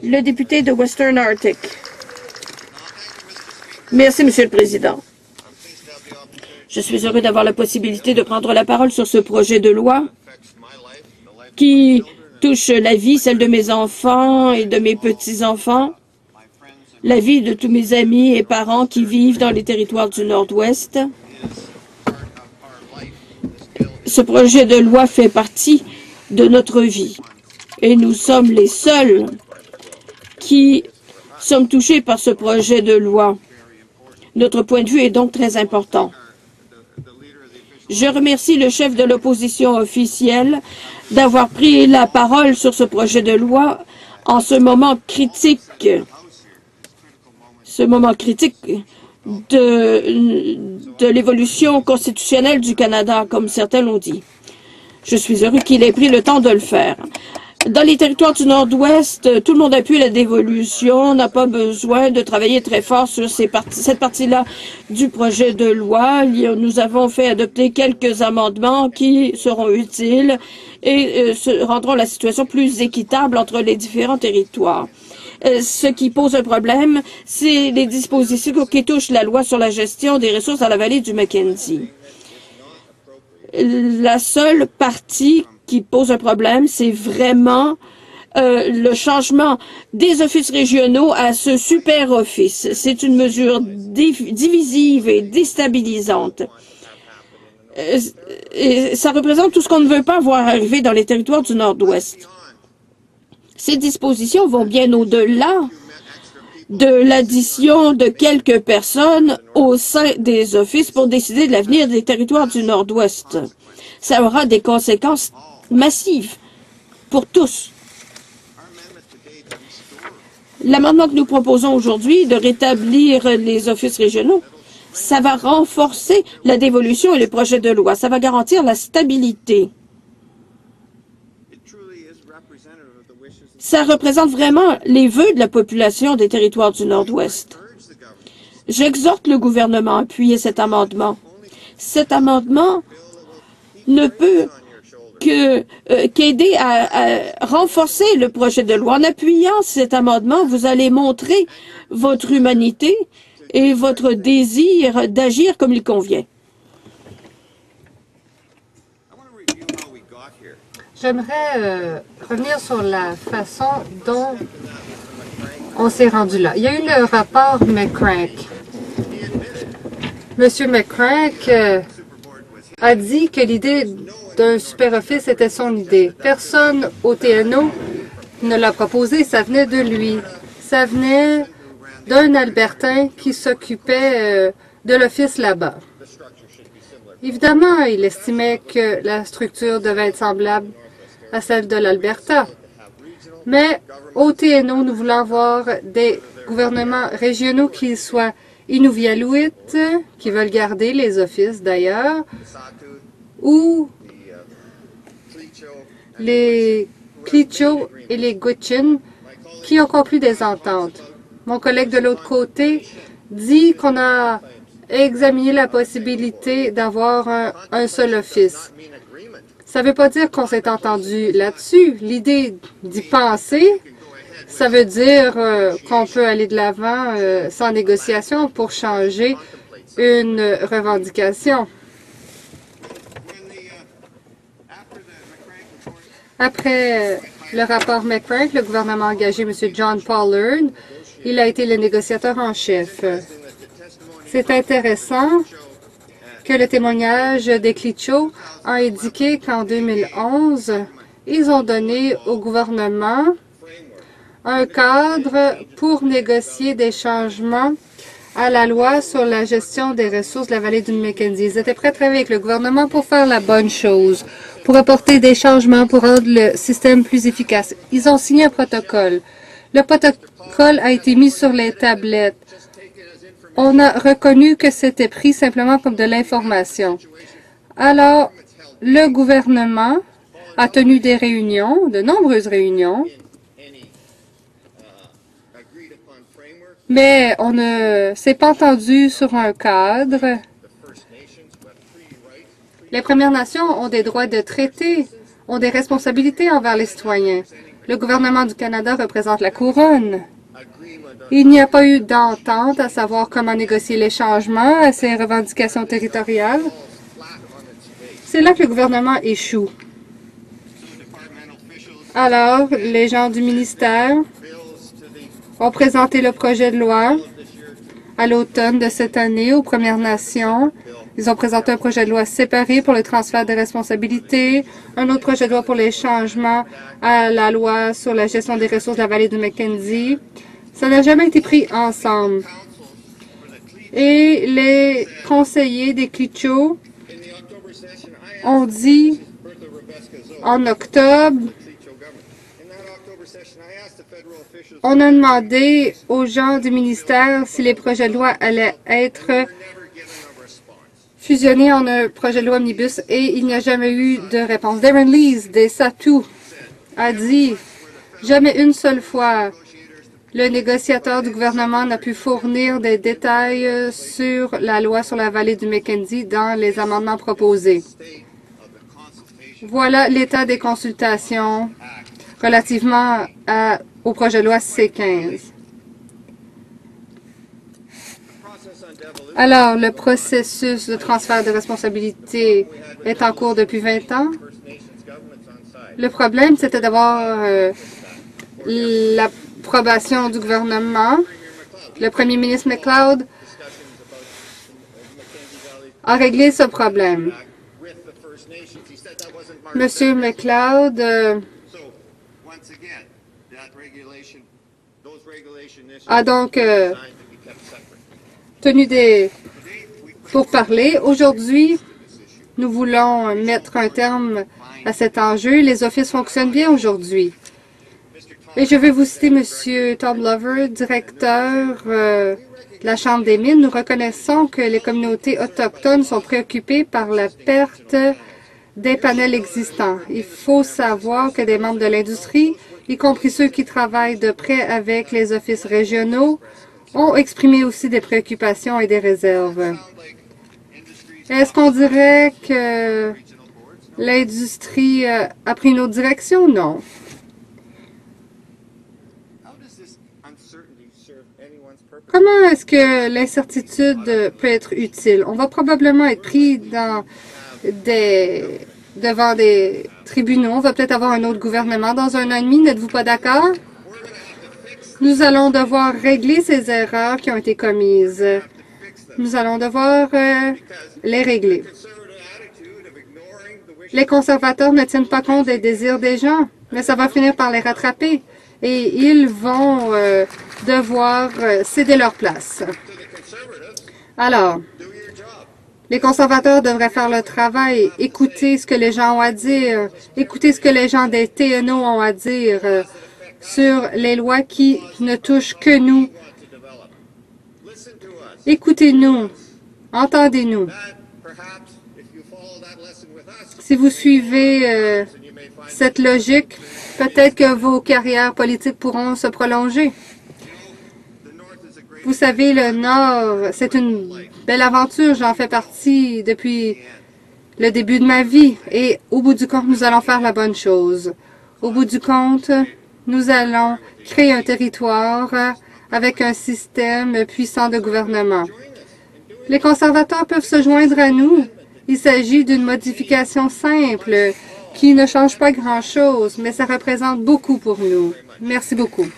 Le député de Western Arctic. Merci, Monsieur le Président. Je suis heureux d'avoir la possibilité de prendre la parole sur ce projet de loi qui touche la vie, celle de mes enfants et de mes petits-enfants, la vie de tous mes amis et parents qui vivent dans les territoires du Nord-Ouest. Ce projet de loi fait partie de notre vie et nous sommes les seuls qui sommes touchés par ce projet de loi. Notre point de vue est donc très important. Je remercie le chef de l'opposition officielle d'avoir pris la parole sur ce projet de loi en ce moment critique de l'évolution constitutionnelle du Canada, comme certains l'ont dit. Je suis heureux qu'il ait pris le temps de le faire. Dans les territoires du Nord-Ouest, tout le monde appuie la dévolution. On n'a pas besoin de travailler très fort sur cette partie-là du projet de loi. Nous avons fait adopter quelques amendements qui seront utiles et rendront la situation plus équitable entre les différents territoires. Ce qui pose un problème, c'est les dispositions qui touchent la loi sur la gestion des ressources dans la vallée du Mackenzie. La seule partie qui pose un problème, c'est vraiment le changement des offices régionaux à ce super office. C'est une mesure divisive et déstabilisante. Et ça représente tout ce qu'on ne veut pas voir arriver dans les territoires du Nord-Ouest. Ces dispositions vont bien au-delà de l'addition de quelques personnes au sein des offices pour décider de l'avenir des territoires du Nord-Ouest. Ça aura des conséquences massives pour tous. L'amendement que nous proposons aujourd'hui de rétablir les offices régionaux, ça va renforcer la dévolution et les projets de loi. Ça va garantir la stabilité. Ça représente vraiment les vœux de la population des territoires du Nord-Ouest. J'exhorte le gouvernement à appuyer cet amendement. Cet amendement ne peut qu'aider à renforcer le projet de loi. En appuyant cet amendement, vous allez montrer votre humanité et votre désir d'agir comme il convient. J'aimerais revenir sur la façon dont on s'est rendu là. Il y a eu le rapport McCrank. Monsieur McCrank a dit que l'idée d'un super office était son idée. Personne au TNO ne l'a proposé, ça venait de lui. Ça venait d'un Albertain qui s'occupait de l'office là-bas. Évidemment, il estimait que la structure devait être semblable à celle de l'Alberta. Mais au TNO, nous voulons avoir des gouvernements régionaux qui soient inuvialuit, qui veulent garder les offices d'ailleurs, ou les Klitschko et les Gwich'in qui ont conclu des ententes. Mon collègue de l'autre côté dit qu'on a examiné la possibilité d'avoir un seul office. Ça ne veut pas dire qu'on s'est entendu là-dessus. L'idée d'y penser, ça veut dire qu'on peut aller de l'avant sans négociation pour changer une revendication. Après le rapport McCrank, le gouvernement a engagé M. John Pollard. Il a été le négociateur en chef. C'est intéressant que le témoignage des Klitschko a indiqué qu'en 2011, ils ont donné au gouvernement un cadre pour négocier des changements à la loi sur la gestion des ressources de la vallée du Mackenzie. Ils étaient prêts à travailler avec le gouvernement pour faire la bonne chose, pour apporter des changements, pour rendre le système plus efficace. Ils ont signé un protocole. Le protocole a été mis sur les tablettes. On a reconnu que c'était pris simplement comme de l'information. Alors, le gouvernement a tenu des réunions, de nombreuses réunions, mais on ne s'est pas entendu sur un cadre. Les Premières Nations ont des droits de traité, ont des responsabilités envers les citoyens. Le gouvernement du Canada représente la couronne. Il n'y a pas eu d'entente à savoir comment négocier les changements à ces revendications territoriales. C'est là que le gouvernement échoue. Alors, les gens du ministère ont présenté le projet de loi à l'automne de cette année aux Premières Nations. Ils ont présenté un projet de loi séparé pour le transfert des responsabilités, un autre projet de loi pour les changements à la loi sur la gestion des ressources de la vallée du Mackenzie. Ça n'a jamais été pris ensemble. Et les conseillers des Klitschko ont dit en octobre, on a demandé aux gens du ministère si les projets de loi allaient être fusionnés en un projet de loi omnibus et il n'y a jamais eu de réponse. Darren Lees des Satou a dit jamais une seule fois le négociateur du gouvernement n'a pu fournir des détails sur la loi sur la vallée du Mackenzie dans les amendements proposés. Voilà l'état des consultations relativement au projet de loi C-15. Alors, le processus de transfert de responsabilité est en cours depuis 20 ans. Le problème, c'était d'avoir l'approbation du gouvernement. Le premier ministre McLeod a réglé ce problème. Monsieur McLeod a donc tenu des pourparlers. Aujourd'hui, nous voulons mettre un terme à cet enjeu. Les offices fonctionnent bien aujourd'hui. Et je vais vous citer M. Tom Lover, directeur de la Chambre des mines. Nous reconnaissons que les communautés autochtones sont préoccupées par la perte des panels existants. Il faut savoir que des membres de l'industrie, y compris ceux qui travaillent de près avec les offices régionaux, ont exprimé aussi des préoccupations et des réserves. Est-ce qu'on dirait que l'industrie a pris une autre direction? Non. Comment est-ce que l'incertitude peut être utile? On va probablement être pris devant des tribunaux. On va peut-être avoir un autre gouvernement dans un an et demi. N'êtes-vous pas d'accord? Nous allons devoir régler ces erreurs qui ont été commises. Nous allons devoir les régler. Les conservateurs ne tiennent pas compte des désirs des gens, mais ça va finir par les rattraper et ils vont devoir céder leur place. Alors, les conservateurs devraient faire le travail, écouter ce que les gens ont à dire, écouter ce que les gens des TNO ont à dire sur les lois qui ne touchent que nous. Écoutez-nous, entendez-nous. Si vous suivez cette logique, peut-être que vos carrières politiques pourront se prolonger. Vous savez, le Nord, c'est une belle aventure. J'en fais partie depuis le début de ma vie. Et au bout du compte, nous allons faire la bonne chose. Au bout du compte, nous allons créer un territoire avec un système puissant de gouvernement. Les conservateurs peuvent se joindre à nous. Il s'agit d'une modification simple qui ne change pas grand-chose, mais ça représente beaucoup pour nous. Merci beaucoup.